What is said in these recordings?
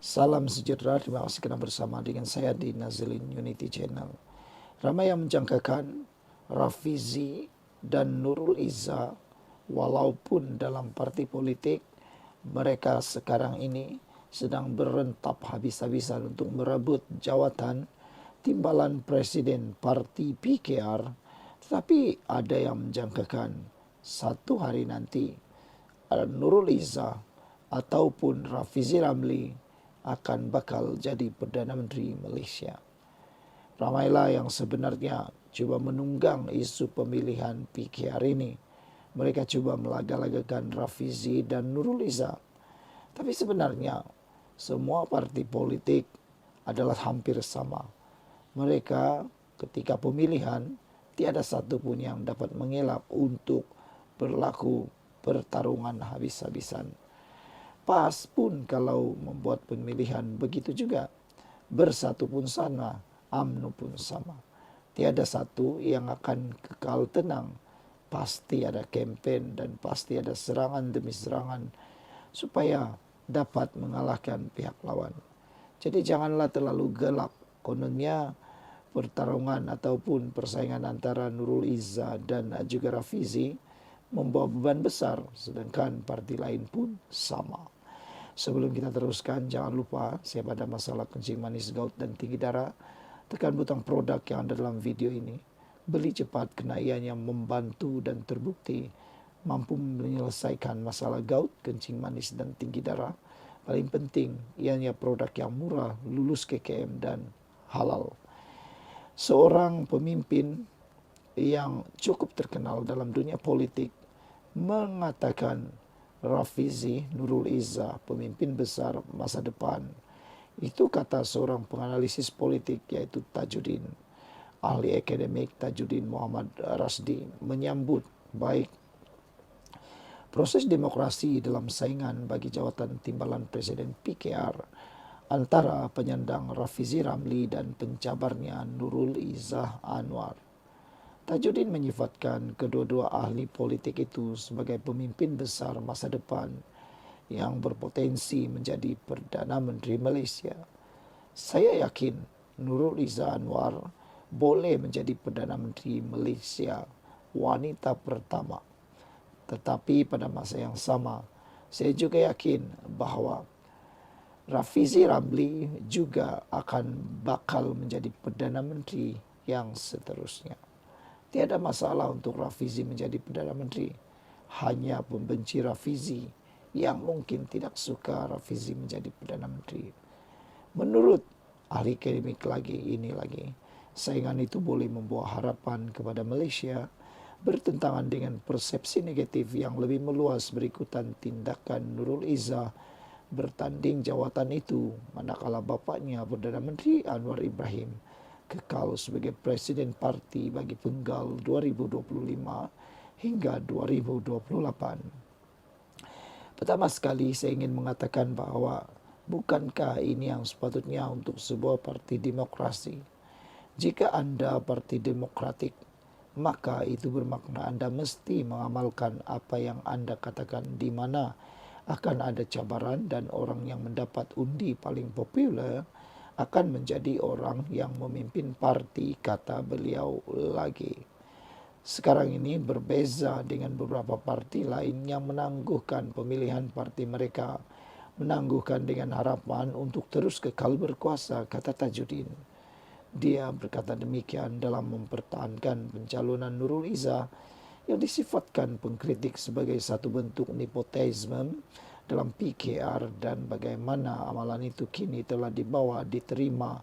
Salam sejahtera, terima kasih kerana bersama dengan saya di Nazilin Unity Channel. Ramai yang menjangkakan Rafizi dan Nurul Izzah walaupun dalam parti politik mereka sekarang ini sedang berentap habis-habisan untuk merebut jawatan timbalan presiden parti PKR, tetapi ada yang menjangkakan satu hari nanti Nurul Izzah ataupun Rafizi Ramli akan bakal jadi Perdana Menteri Malaysia. Ramailah yang sebenarnya cuba menunggang isu pemilihan PKR ini. Mereka cuba melaga-lagakan Rafizi dan Nurul Izzah. Tapi sebenarnya semua parti politik adalah hampir sama. Mereka ketika pemilihan tiada satu pun yang dapat mengelak untuk berlaku pertarungan habis-habisan. PAS pun kalau membuat pemilihan begitu juga. Bersatu pun sama, UMNO pun sama. Tiada satu yang akan kekal tenang. Pasti ada kempen dan pasti ada serangan demi serangan supaya dapat mengalahkan pihak lawan. Jadi janganlah terlalu gelap. Kononnya pertarungan ataupun persaingan antara Nurul Izzah dan juga Rafizi membawa beban besar, sedangkan parti lain pun sama. Sebelum kita teruskan, jangan lupa siapa ada masalah kencing manis, gout dan tinggi darah, tekan butang produk yang ada dalam video ini. Beli cepat kerana ianya membantu dan terbukti mampu menyelesaikan masalah gout, kencing manis dan tinggi darah. Paling penting, ianya produk yang murah, lulus KKM dan halal. Seorang pemimpin yang cukup terkenal dalam dunia politik mengatakan Rafizi Nurul Izzah pemimpin besar masa depan. Itu kata seorang penganalisis politik yaitu Tajuddin. Ahli akademik Tajuddin Muhammad Rasdi menyambut baik proses demokrasi dalam saingan bagi jawatan timbalan Presiden PKR antara penyandang Rafizi Ramli dan pencabarnya Nurul Izzah Anwar. Tajuddin menyifatkan kedua-dua ahli politik itu sebagai pemimpin besar masa depan yang berpotensi menjadi Perdana Menteri Malaysia. Saya yakin Nurul Izzah Anwar boleh menjadi Perdana Menteri Malaysia, wanita pertama. Tetapi pada masa yang sama, saya juga yakin bahawa Rafizi Ramli juga akan bakal menjadi Perdana Menteri yang seterusnya. Tiada masalah untuk Rafizi menjadi Perdana Menteri. Hanya pembenci Rafizi yang mungkin tidak suka Rafizi menjadi Perdana Menteri. Menurut ahli akademik lagi, saingan itu boleh membawa harapan kepada Malaysia bertentangan dengan persepsi negatif yang lebih meluas berikutan tindakan Nurul Izzah bertanding jawatan itu manakala bapaknya Perdana Menteri Anwar Ibrahim kekal sebagai Presiden Parti bagi penggal 2025 hingga 2028. Pertama sekali saya ingin mengatakan bahawa bukankah ini yang sepatutnya untuk sebuah parti demokrasi? Jika anda parti demokratik, maka itu bermakna anda mesti mengamalkan apa yang anda katakan, di mana akan ada cabaran dan orang yang mendapat undi paling popular akan menjadi orang yang memimpin parti, kata beliau lagi. Sekarang ini berbeza dengan beberapa parti lain yang menangguhkan pemilihan parti mereka, menangguhkan dengan harapan untuk terus kekal berkuasa, kata Tajuddin. Dia berkata demikian dalam mempertahankan pencalonan Nurul Izzah yang disifatkan pengkritik sebagai satu bentuk nepotisme dalam PKR dan bagaimana amalan itu kini telah diterima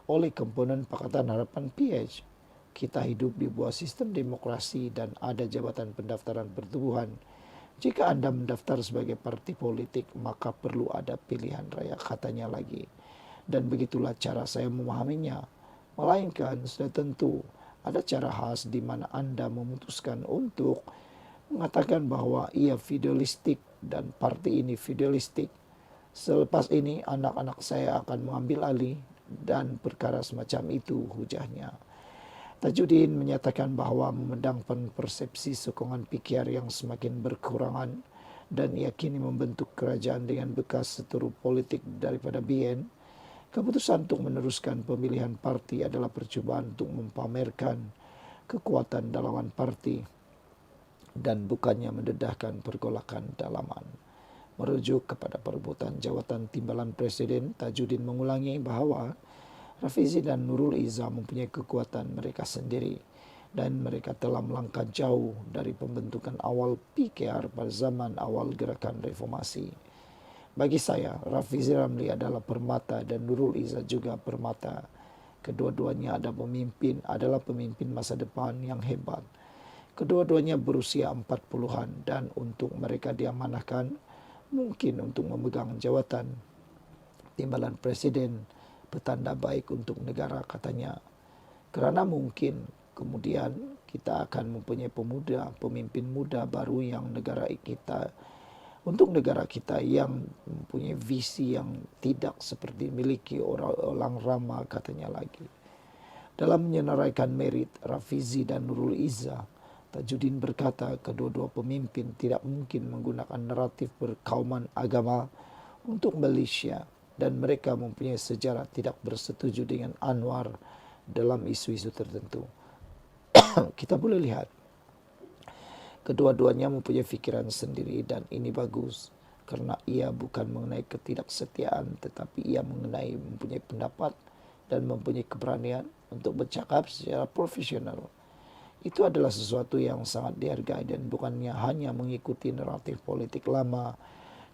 oleh komponen Pakatan Harapan PH. Kita hidup di bawah sistem demokrasi dan ada jabatan pendaftaran pertubuhan. Jika anda mendaftar sebagai parti politik, maka perlu ada pilihan raya, katanya lagi. Dan begitulah cara saya memahaminya. Melainkan sudah tentu ada cara khas di mana anda memutuskan untuk mengatakan bahawa ia fidelistik dan parti ini fidelistik. Selepas ini anak-anak saya akan mengambil alih dan perkara semacam itu, hujahnya. Tajuddin menyatakan bahawa memandang persepsi sokongan PKR yang semakin berkurangan dan ia kini membentuk kerajaan dengan bekas seteru politik daripada BN, keputusan untuk meneruskan pemilihan parti adalah percobaan untuk mempamerkan kekuatan dalaman parti dan bukannya mendedahkan pergolakan dalaman. Merujuk kepada perebutan jawatan timbalan presiden, Tajudin mengulangi bahawa Rafizi dan Nurul Izzah mempunyai kekuatan mereka sendiri dan mereka telah melangkah jauh dari pembentukan awal PKR pada zaman awal gerakan reformasi. Bagi saya, Rafizi Ramli adalah permata dan Nurul Izzah juga permata. Kedua-duanya adalah pemimpin masa depan yang hebat. Kedua-duanya berusia 40-an dan untuk mereka diamanahkan mungkin untuk memegang jawatan timbalan presiden petanda baik untuk negara, katanya. Kerana mungkin kemudian kita akan mempunyai pemimpin muda baru yang untuk negara kita yang mempunyai visi yang tidak seperti miliki orang Rama, katanya lagi. Dalam menyenaraikan merit Rafizi dan Nurul Izzah, Tajudin berkata kedua-dua pemimpin tidak mungkin menggunakan naratif berkauman agama untuk Malaysia dan mereka mempunyai sejarah tidak bersetuju dengan Anwar dalam isu-isu tertentu. Kita boleh lihat kedua-duanya mempunyai fikiran sendiri dan ini bagus kerana ia bukan mengenai ketidaksetiaan tetapi ia mempunyai pendapat dan mempunyai keberanian untuk bercakap secara profesional. Itu adalah sesuatu yang sangat dihargai dan bukannya hanya mengikuti naratif politik lama.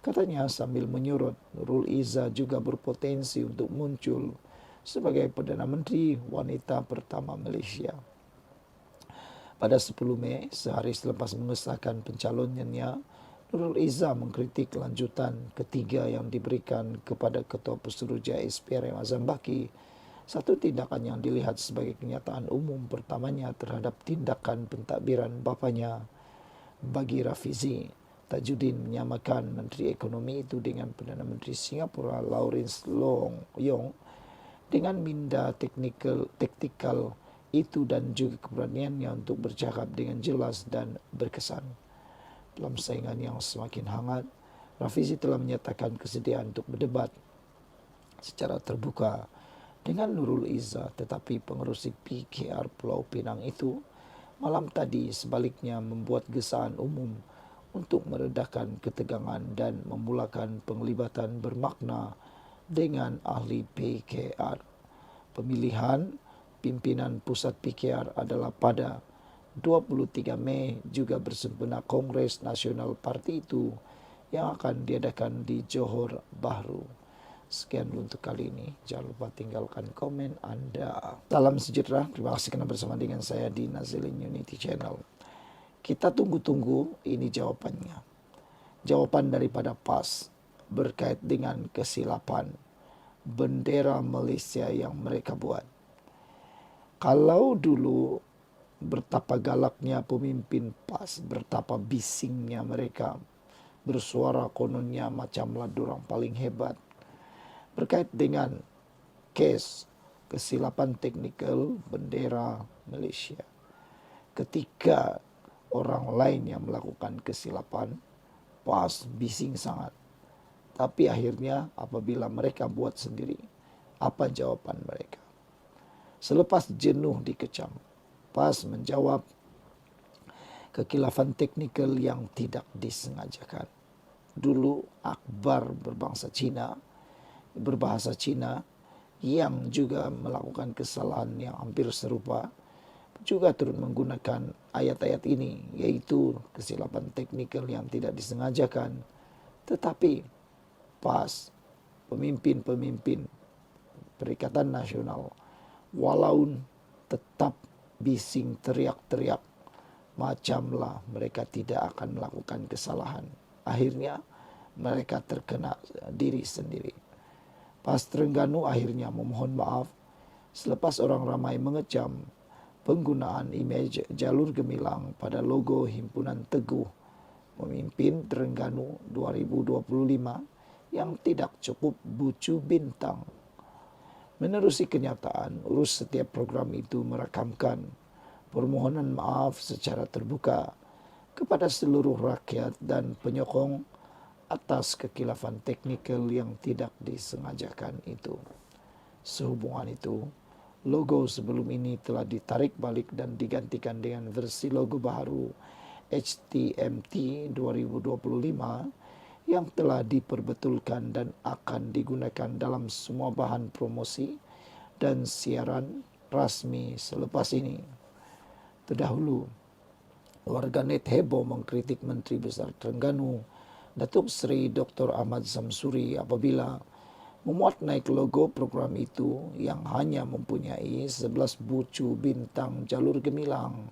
Katanya sambil menyurut, Nurul Izzah juga berpotensi untuk muncul sebagai Perdana Menteri wanita pertama Malaysia. Pada 10 Mei, sehari selepas mengesahkan pencalonannya, Nurul Izzah mengkritik lanjutan ketiga yang diberikan kepada Ketua Pesuruhjaya SPRM Azam Baki, satu tindakan yang dilihat sebagai kenyataan umum pertamanya terhadap tindakan pentadbiran bapanya. Bagi Rafizi, Tajudin menyamakan Menteri Ekonomi itu dengan Perdana Menteri Singapura Lawrence Leong Yong dengan minda taktikal itu dan juga keberaniannya untuk bercakap dengan jelas dan berkesan. Dalam saingan yang semakin hangat, Rafizi telah menyatakan kesediaan untuk berdebat secara terbuka dengan Nurul Izzah, tetapi pengerusi PKR Pulau Pinang itu malam tadi sebaliknya membuat gesaan umum untuk meredakan ketegangan dan memulakan penglibatan bermakna dengan ahli PKR. Pemilihan pimpinan pusat PKR adalah pada 23 Mei juga bersempena Kongres Nasional Parti itu yang akan diadakan di Johor Bahru. Sekian dulu untuk kali ini. Jangan lupa tinggalkan komen Anda. Salam sejahtera. Terima kasih kerana bersama dengan saya di Nazilin Unity Channel. Kita tunggu-tunggu ini jawapannya. Jawapan daripada PAS berkait dengan kesilapan bendera Malaysia yang mereka buat. Kalau dulu betapa galaknya pemimpin PAS, betapa bisingnya mereka bersuara kononnya macamlah dorang paling hebat berkait dengan kes kesilapan teknikal bendera Malaysia. Ketika orang lain yang melakukan kesilapan, PAS bising sangat. Tapi akhirnya apabila mereka buat sendiri, apa jawapan mereka? Selepas jenuh dikecam, PAS menjawab kekilafan teknikal yang tidak disengajakan. Dulu Akbar berbahasa Cina yang juga melakukan kesalahan yang hampir serupa juga turut menggunakan ayat-ayat ini, yaitu kesilapan teknikal yang tidak disengajakan. Tetapi PAS, pemimpin-pemimpin Perikatan Nasional, walau tetap bising teriak-teriak, macamlah mereka tidak akan melakukan kesalahan. Akhirnya mereka terkena diri sendiri. PAS Terengganu akhirnya memohon maaf selepas orang ramai mengecam penggunaan imej jalur gemilang pada logo Himpunan Teguh Memimpin Terengganu 2025 yang tidak cukup bucu bintang. Menerusi kenyataan, urus setiap program itu merakamkan permohonan maaf secara terbuka kepada seluruh rakyat dan penyokong atas kekhilafan teknikal yang tidak disengajakan itu. Sehubungan itu, logo sebelum ini telah ditarik balik dan digantikan dengan versi logo baru HTMT 2025 yang telah diperbetulkan dan akan digunakan dalam semua bahan promosi dan siaran rasmi selepas ini. Terdahulu, warganet heboh mengkritik Menteri Besar Terengganu Datuk Seri Dr. Ahmad Samsuri apabila memuat naik logo program itu yang hanya mempunyai 11 bucu bintang jalur gemilang.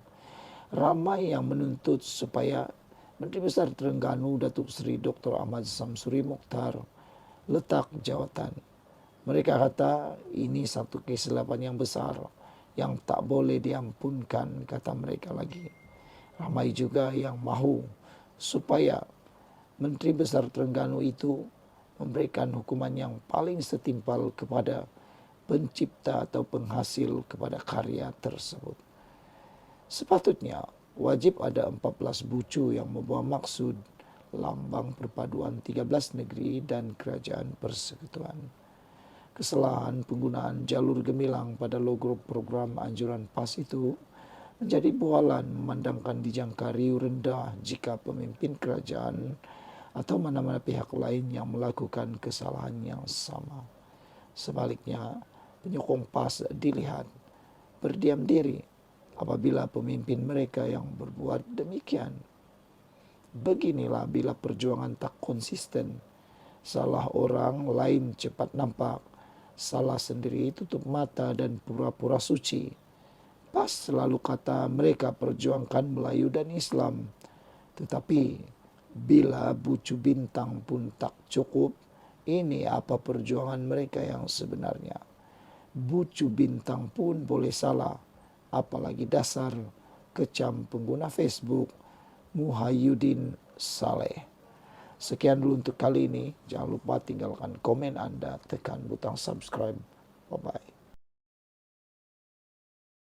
Ramai yang menuntut supaya Menteri Besar Terengganu Datuk Seri Dr. Ahmad Samsuri Mokhtar letak jawatan. Mereka kata ini satu kesilapan yang besar yang tak boleh diampunkan, kata mereka lagi. Ramai juga yang mahu supaya Menteri Besar Terengganu itu memberikan hukuman yang paling setimpal kepada pencipta atau penghasil kepada karya tersebut. Sepatutnya wajib ada 14 bucu yang membawa maksud lambang perpaduan 13 negeri dan kerajaan persekutuan. Kesalahan penggunaan jalur gemilang pada logo program anjuran PAS itu menjadi bualan memandangkan dijangka riuh rendah jika pemimpin kerajaan atau mana-mana pihak lain yang melakukan kesalahan yang sama. Sebaliknya, penyokong PAS dilihat berdiam diri apabila pemimpin mereka yang berbuat demikian. Beginilah bila perjuangan tak konsisten, salah orang lain cepat nampak, salah sendiri tutup mata dan pura-pura suci. PAS selalu kata mereka perjuangkan Melayu dan Islam, tetapi bila bucu bintang pun tak cukup, ini apa perjuangan mereka yang sebenarnya? Bucu bintang pun boleh salah, apalagi dasar kecam pengguna Facebook Muhyiddin Saleh. Sekian dulu untuk kali ini. Jangan lupa tinggalkan komen Anda, tekan butang subscribe. Bye-bye.